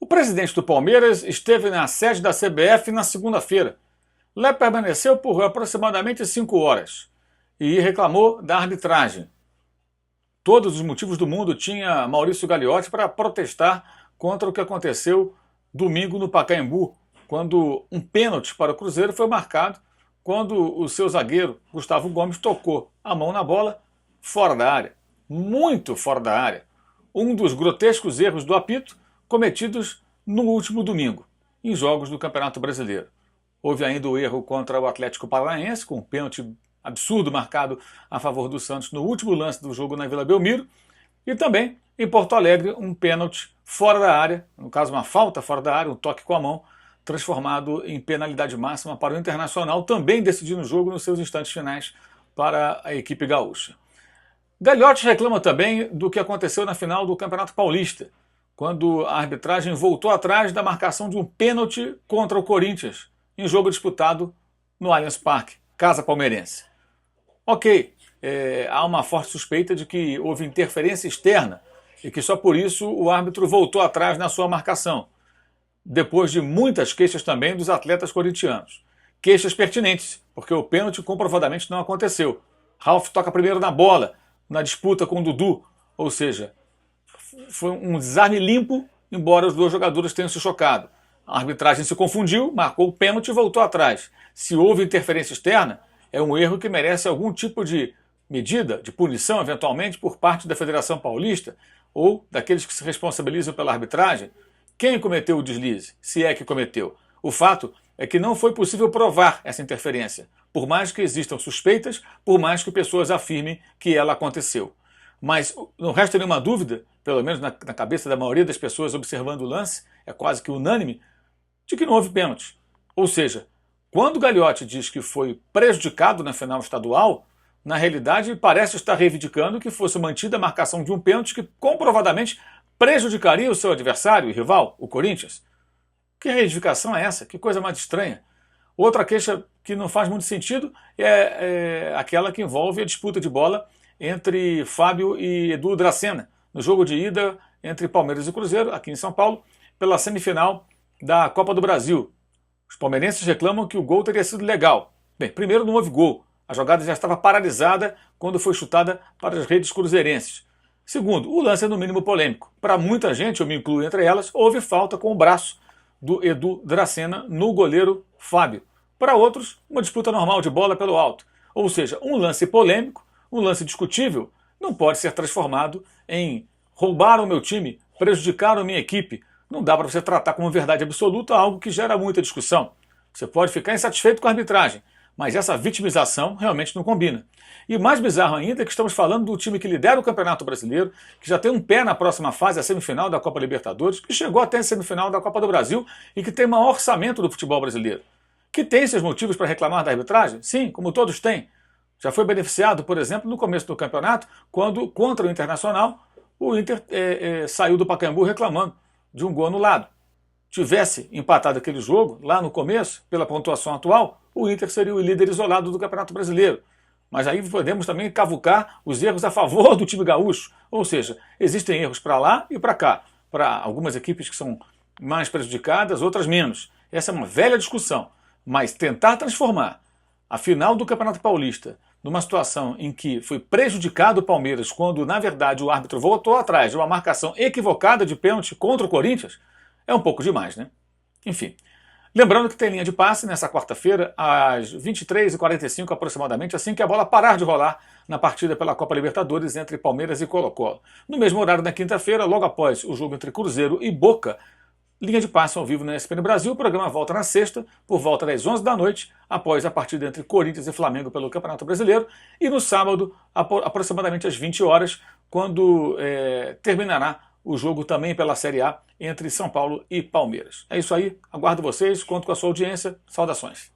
O presidente do Palmeiras esteve na sede da CBF na segunda-feira. Lá permaneceu por aproximadamente 5 horas e reclamou da arbitragem. Todos os motivos do mundo tinha Maurício Gagliotti para protestar contra o que aconteceu domingo no Pacaembu, quando um pênalti para o Cruzeiro foi marcado quando o seu zagueiro, Gustavo Gomes, tocou a mão na bola fora da área, muito fora da área. Um dos grotescos erros do apito cometidos no último domingo, em jogos do Campeonato Brasileiro. Houve ainda o erro contra o Atlético Paranaense, com um pênalti absurdo marcado a favor do Santos no último lance do jogo na Vila Belmiro, e também em Porto Alegre um pênalti fora da área, no caso uma falta fora da área, um toque com a mão, transformado em penalidade máxima para o Internacional, também decidindo o jogo nos seus instantes finais para a equipe gaúcha. Gagliotti reclama também do que aconteceu na final do Campeonato Paulista, quando a arbitragem voltou atrás da marcação de um pênalti contra o Corinthians, em jogo disputado no Allianz Parque, casa palmeirense. Ok, há uma forte suspeita de que houve interferência externa e que só por isso o árbitro voltou atrás na sua marcação, depois de muitas queixas também dos atletas corintianos. Queixas pertinentes, porque o pênalti comprovadamente não aconteceu. Ralf toca primeiro na bola, na disputa com o Dudu, ou seja, foi um desarme limpo, embora os dois jogadores tenham se chocado. A arbitragem se confundiu, marcou o pênalti e voltou atrás. Se houve interferência externa, é um erro que merece algum tipo de medida, de punição, eventualmente, por parte da Federação Paulista ou daqueles que se responsabilizam pela arbitragem. Quem cometeu o deslize, se é que cometeu? O fato é que não foi possível provar essa interferência, por mais que existam suspeitas, por mais que pessoas afirmem que ela aconteceu. Mas não resta nenhuma dúvida, pelo menos na cabeça da maioria das pessoas observando o lance, é quase que unânime, de que não houve pênalti. Ou seja, quando Gagliotti diz que foi prejudicado na final estadual, na realidade parece estar reivindicando que fosse mantida a marcação de um pênalti que comprovadamente prejudicaria o seu adversário e rival, o Corinthians. Que reivindicação é essa? Que coisa mais estranha. Outra queixa que não faz muito sentido é aquela que envolve a disputa de bola entre Fábio e Edu Dracena, no jogo de ida entre Palmeiras e Cruzeiro, aqui em São Paulo, pela semifinal da Copa do Brasil. Os palmeirenses reclamam que o gol teria sido legal. Bem, primeiro não houve gol. A jogada já estava paralisada quando foi chutada para as redes cruzeirenses. Segundo, o lance é no mínimo polêmico. Para muita gente, eu me incluo entre elas, houve falta com o braço do Edu Dracena no goleiro Fábio. Para outros, uma disputa normal de bola pelo alto. Ou seja, um lance polêmico, um lance discutível, não pode ser transformado em roubar o meu time, prejudicar a minha equipe. Não dá para você tratar como verdade absoluta algo que gera muita discussão. Você pode ficar insatisfeito com a arbitragem, mas essa vitimização realmente não combina. E mais bizarro ainda é que estamos falando do time que lidera o Campeonato Brasileiro, que já tem um pé na próxima fase, a semifinal da Copa Libertadores, que chegou até a semifinal da Copa do Brasil e que tem o maior orçamento do futebol brasileiro. Que tem seus motivos para reclamar da arbitragem? Sim, como todos têm. Já foi beneficiado, por exemplo, no começo do campeonato, quando, contra o Internacional, o Inter saiu do Pacaembu reclamando de um gol anulado. Tivesse empatado aquele jogo, lá no começo, pela pontuação atual, o Inter seria o líder isolado do Campeonato Brasileiro. Mas aí podemos também cavucar os erros a favor do time gaúcho. Ou seja, existem erros para lá e para cá. Para algumas equipes que são mais prejudicadas, outras menos. Essa é uma velha discussão. Mas tentar transformar a final do Campeonato Paulista numa situação em que foi prejudicado o Palmeiras quando, na verdade, o árbitro voltou atrás de uma marcação equivocada de pênalti contra o Corinthians, é um pouco demais, né? Enfim. Lembrando que tem linha de passe nessa quarta-feira, às 23h45 aproximadamente, assim que a bola parar de rolar na partida pela Copa Libertadores entre Palmeiras e Colo-Colo. No mesmo horário, na quinta-feira, logo após o jogo entre Cruzeiro e Boca, linha de passe ao vivo na ESPN Brasil. O programa volta na sexta, por volta das 11 da noite, após a partida entre Corinthians e Flamengo pelo Campeonato Brasileiro, e no sábado, aproximadamente às 20 horas, quando terminará o jogo também pela Série A entre São Paulo e Palmeiras. É isso aí, aguardo vocês, conto com a sua audiência, saudações.